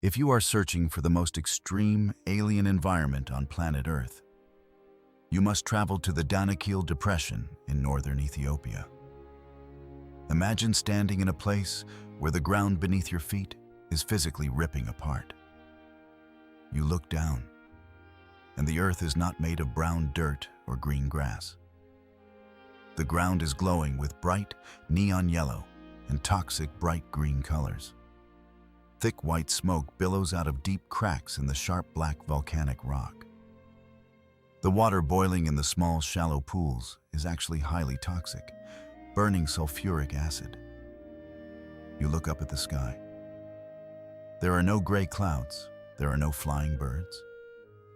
If you are searching for the most extreme alien environment on planet Earth, you must travel to the Danakil Depression in northern Ethiopia. Imagine standing in a place where the ground beneath your feet is physically ripping apart. You look down, and the earth is not made of brown dirt or green grass. The ground is glowing with bright neon yellow and toxic bright green colors. Thick white smoke billows out of deep cracks in the sharp black volcanic rock. The water boiling in the small shallow pools is actually highly toxic, burning sulfuric acid. You look up at the sky. There are no gray clouds, there are no flying birds.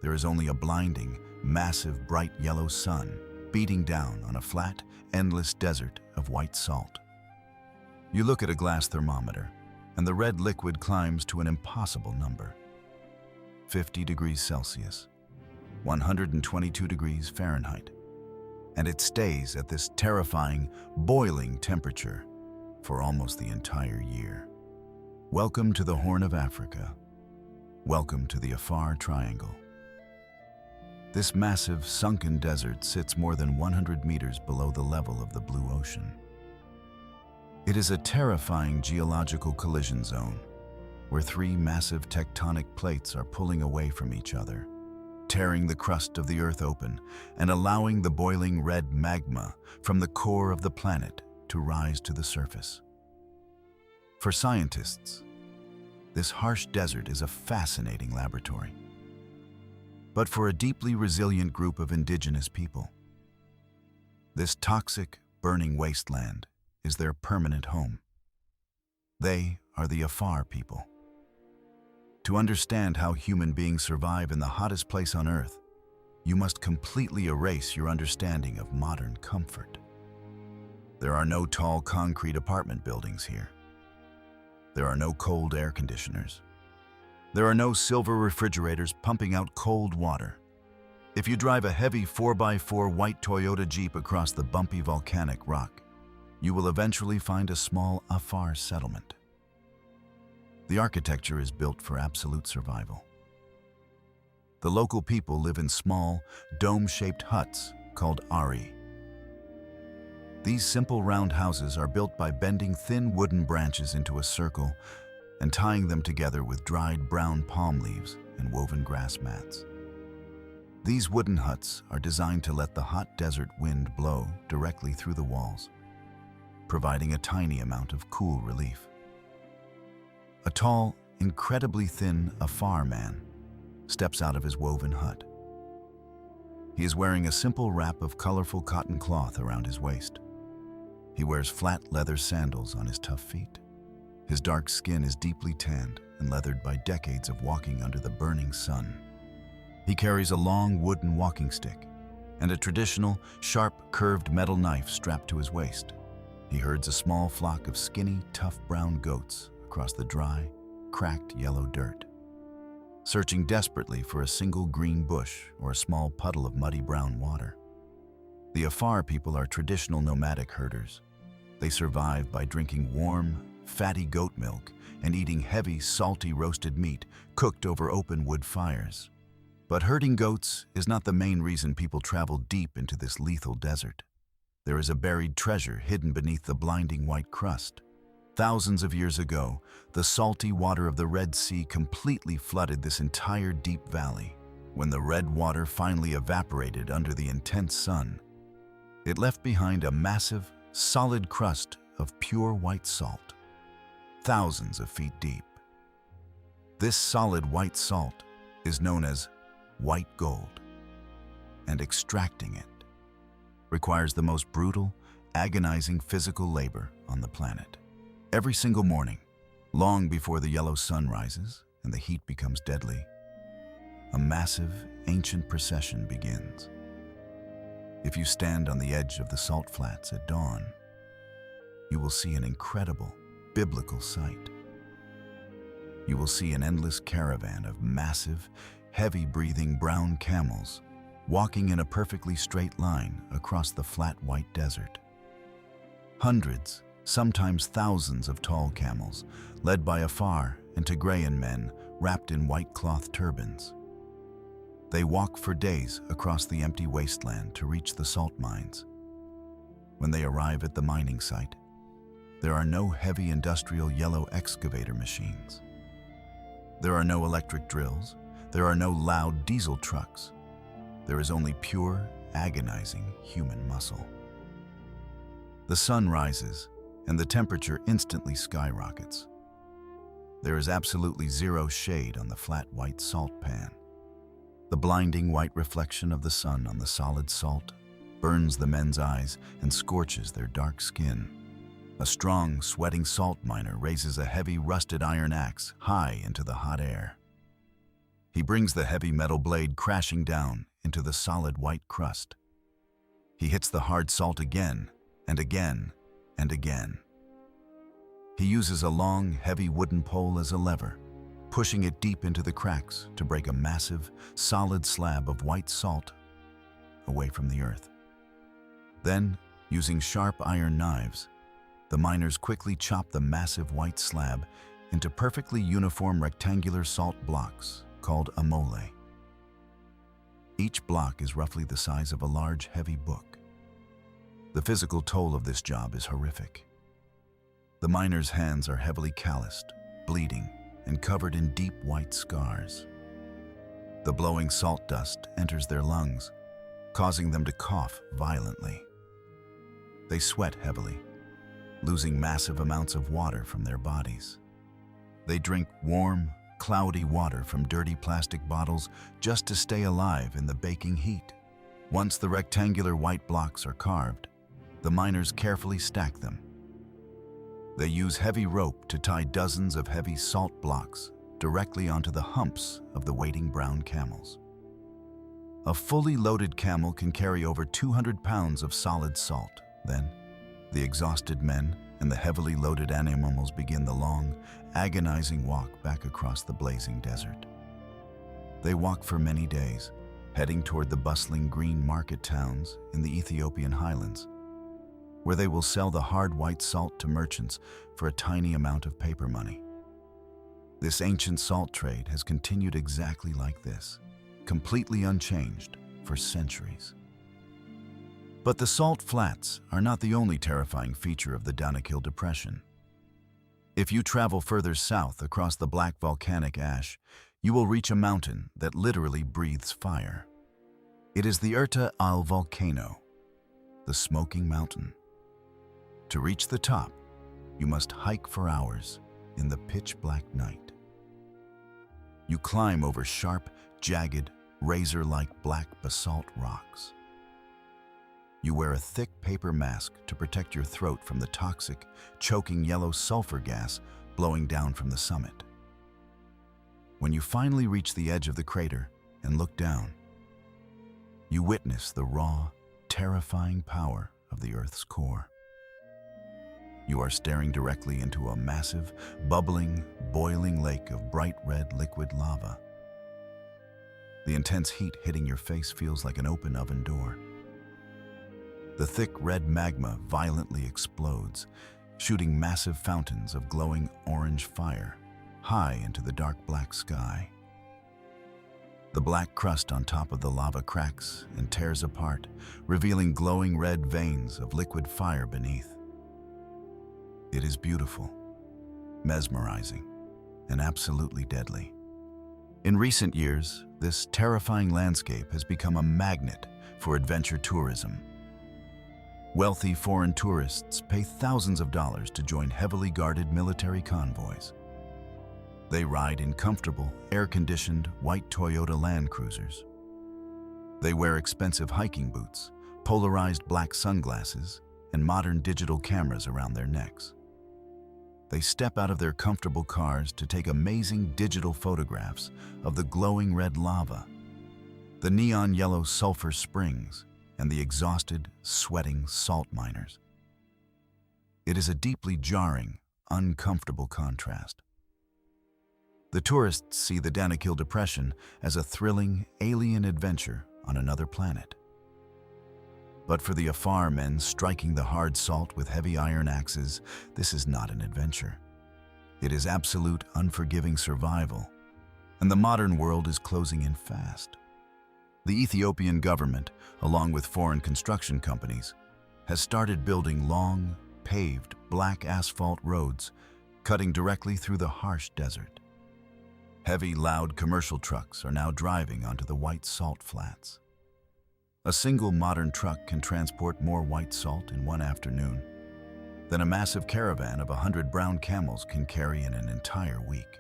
There is only a blinding, massive, bright yellow sun beating down on a flat, endless desert of white salt. You look at a glass thermometer, and the red liquid climbs to an impossible number. 50 degrees Celsius, 122 degrees Fahrenheit, and it stays at this terrifying, boiling temperature for almost the entire year. Welcome to the Horn of Africa. Welcome to the Afar Triangle. This massive, sunken desert sits more than 100 meters below the level of the blue ocean. It is a terrifying geological collision zone where three massive tectonic plates are pulling away from each other, tearing the crust of the earth open and allowing the boiling red magma from the core of the planet to rise to the surface. For scientists, this harsh desert is a fascinating laboratory. But for a deeply resilient group of indigenous people, this toxic, burning wasteland is their permanent home. They are the Afar people. To understand how human beings survive in the hottest place on Earth, you must completely erase your understanding of modern comfort. There are no tall concrete apartment buildings here. There are no cold air conditioners. There are no silver refrigerators pumping out cold water. If you drive a heavy 4x4 white Toyota Jeep across the bumpy volcanic rock, you will eventually find a small Afar settlement. The architecture is built for absolute survival. The local people live in small, dome-shaped huts called Ari. These simple round houses are built by bending thin wooden branches into a circle and tying them together with dried brown palm leaves and woven grass mats. These wooden huts are designed to let the hot desert wind blow directly through the walls, providing a tiny amount of cool relief. A tall, incredibly thin Afar man steps out of his woven hut. He is wearing a simple wrap of colorful cotton cloth around his waist. He wears flat leather sandals on his tough feet. His dark skin is deeply tanned and leathered by decades of walking under the burning sun. He carries a long wooden walking stick and a traditional, sharp, curved metal knife strapped to his waist. He herds a small flock of skinny, tough brown goats across the dry, cracked yellow dirt, searching desperately for a single green bush or a small puddle of muddy brown water. The Afar people are traditional nomadic herders. They survive by drinking warm, fatty goat milk and eating heavy, salty roasted meat cooked over open wood fires. But herding goats is not the main reason people travel deep into this lethal desert. There is a buried treasure hidden beneath the blinding white crust. Thousands of years ago, the salty water of the Red Sea completely flooded this entire deep valley. When the red water finally evaporated under the intense sun, it left behind a massive, solid crust of pure white salt, thousands of feet deep. This solid white salt is known as white gold, and extracting it requires the most brutal, agonizing physical labor on the planet. Every single morning, long before the yellow sun rises and the heat becomes deadly, a massive, ancient procession begins. If you stand on the edge of the salt flats at dawn, you will see an incredible, biblical sight. You will see an endless caravan of massive, heavy-breathing brown camels walking in a perfectly straight line across the flat white desert. Hundreds, sometimes thousands of tall camels, led by Afar and Tigrayan men, wrapped in white cloth turbans. They walk for days across the empty wasteland to reach the salt mines. When they arrive at the mining site, there are no heavy industrial yellow excavator machines. There are no electric drills. There are no loud diesel trucks. There is only pure, agonizing human muscle. The sun rises, and the temperature instantly skyrockets. There is absolutely zero shade on the flat white salt pan. The blinding white reflection of the sun on the solid salt burns the men's eyes and scorches their dark skin. A strong, sweating salt miner raises a heavy, rusted iron axe high into the hot air. He brings the heavy metal blade crashing down into the solid white crust. He hits the hard salt again and again and again. He uses a long, heavy wooden pole as a lever, pushing it deep into the cracks to break a massive, solid slab of white salt away from the earth. Then, using sharp iron knives, the miners quickly chop the massive white slab into perfectly uniform rectangular salt blocks called a mole. Each block is roughly the size of a large, heavy book. The physical toll of this job is horrific. The miners' hands are heavily calloused, bleeding, and covered in deep white scars. The blowing salt dust enters their lungs, causing them to cough violently. They sweat heavily, losing massive amounts of water from their bodies. They drink warm, cloudy water from dirty plastic bottles just to stay alive in the baking heat. Once the rectangular white blocks are carved, the miners carefully stack them. They use heavy rope to tie dozens of heavy salt blocks directly onto the humps of the waiting brown camels. A fully loaded camel can carry over 200 pounds of solid salt. Then, the exhausted men and the heavily loaded animals begin the long, agonizing walk back across the blazing desert. They walk for many days, heading toward the bustling green market towns in the Ethiopian highlands, where they will sell the hard white salt to merchants for a tiny amount of paper money. This ancient salt trade has continued exactly like this, completely unchanged for centuries. But the salt flats are not the only terrifying feature of the Danakil Depression. If you travel further south across the black volcanic ash, you will reach a mountain that literally breathes fire. It is the Erta al volcano, the smoking mountain. To reach the top, you must hike for hours in the pitch-black night. You climb over sharp, jagged, razor-like black basalt rocks. You wear a thick paper mask to protect your throat from the toxic, choking yellow sulfur gas blowing down from the summit. When you finally reach the edge of the crater and look down, you witness the raw, terrifying power of the Earth's core. You are staring directly into a massive, bubbling, boiling lake of bright red liquid lava. The intense heat hitting your face feels like an open oven door. The thick red magma violently explodes, shooting massive fountains of glowing orange fire high into the dark black sky. The black crust on top of the lava cracks and tears apart, revealing glowing red veins of liquid fire beneath. It is beautiful, mesmerizing, and absolutely deadly. In recent years, this terrifying landscape has become a magnet for adventure tourism. Wealthy foreign tourists pay thousands of dollars to join heavily guarded military convoys. They ride in comfortable, air-conditioned, white Toyota Land Cruisers. They wear expensive hiking boots, polarized black sunglasses, and modern digital cameras around their necks. They step out of their comfortable cars to take amazing digital photographs of the glowing red lava, the neon yellow sulfur springs, and the exhausted, sweating salt miners. It is a deeply jarring, uncomfortable contrast. The tourists see the Danakil Depression as a thrilling, alien adventure on another planet. But for the Afar men striking the hard salt with heavy iron axes, this is not an adventure. It is absolute, unforgiving survival, and the modern world is closing in fast. The Ethiopian government, along with foreign construction companies, has started building long, paved, black asphalt roads cutting directly through the harsh desert. Heavy, loud commercial trucks are now driving onto the white salt flats. A single modern truck can transport more white salt in one afternoon than a massive caravan of 100 brown camels can carry in an entire week.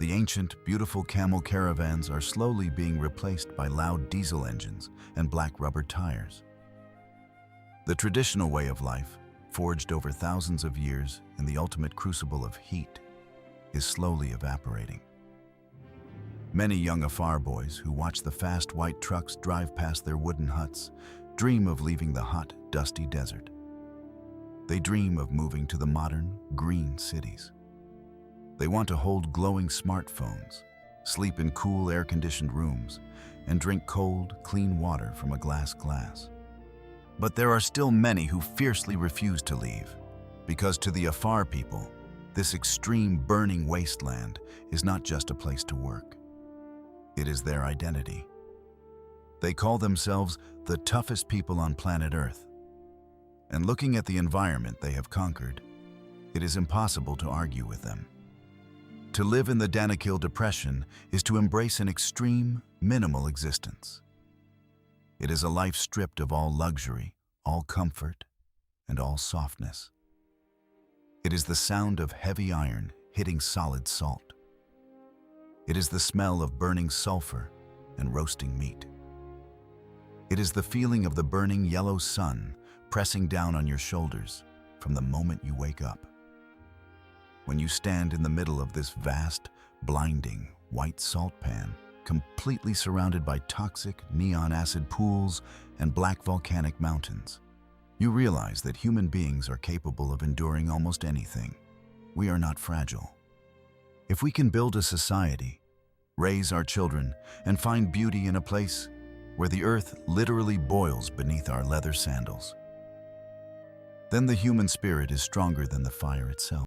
The ancient, beautiful camel caravans are slowly being replaced by loud diesel engines and black rubber tires. The traditional way of life, forged over thousands of years in the ultimate crucible of heat, is slowly evaporating. Many young Afar boys who watch the fast white trucks drive past their wooden huts dream of leaving the hot, dusty desert. They dream of moving to the modern, green cities. They want to hold glowing smartphones, sleep in cool, air-conditioned rooms, and drink cold, clean water from a glass. But there are still many who fiercely refuse to leave, because to the Afar people, this extreme burning wasteland is not just a place to work. It is their identity. They call themselves the toughest people on planet Earth. And looking at the environment they have conquered, it is impossible to argue with them. To live in the Danakil Depression is to embrace an extreme, minimal existence. It is a life stripped of all luxury, all comfort, and all softness. It is the sound of heavy iron hitting solid salt. It is the smell of burning sulfur and roasting meat. It is the feeling of the burning yellow sun pressing down on your shoulders from the moment you wake up. When you stand in the middle of this vast, blinding, white salt pan, completely surrounded by toxic neon acid pools and black volcanic mountains, you realize that human beings are capable of enduring almost anything. We are not fragile. If we can build a society, raise our children, and find beauty in a place where the earth literally boils beneath our leather sandals, then the human spirit is stronger than the fire itself.